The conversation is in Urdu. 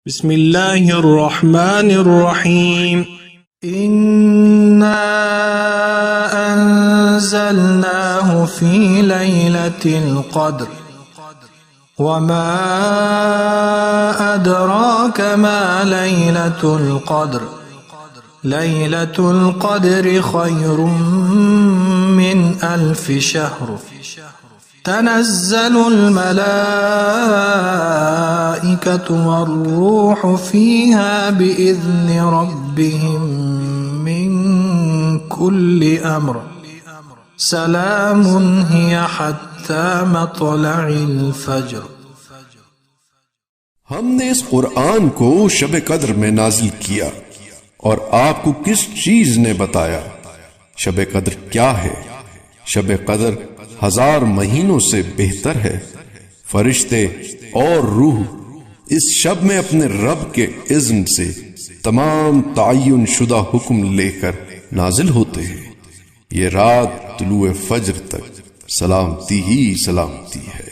بسم اللہ الرحمن الرحیم إنا أنزلناه في ليلة القدر وما أدراك ما ليلة القدر ليلة القدر خير من 1000 شهر تنزل الملائكة والروح فيها بإذن ربهم من كل أمر سلام هي حتى مطلع الفجر۔ ہم نے اس قرآن کو شب قدر میں نازل کیا اور آپ کو کس چیز نے بتایا؟ شب قدر کیا ہے؟ شب قدر 1000 مہینوں سے بہتر ہے۔ فرشتے اور روح اس شب میں اپنے رب کے اذن سے تمام تعین شدہ حکم لے کر نازل ہوتے ہیں۔ یہ رات طلوع فجر تک سلامتی ہی سلامتی ہے۔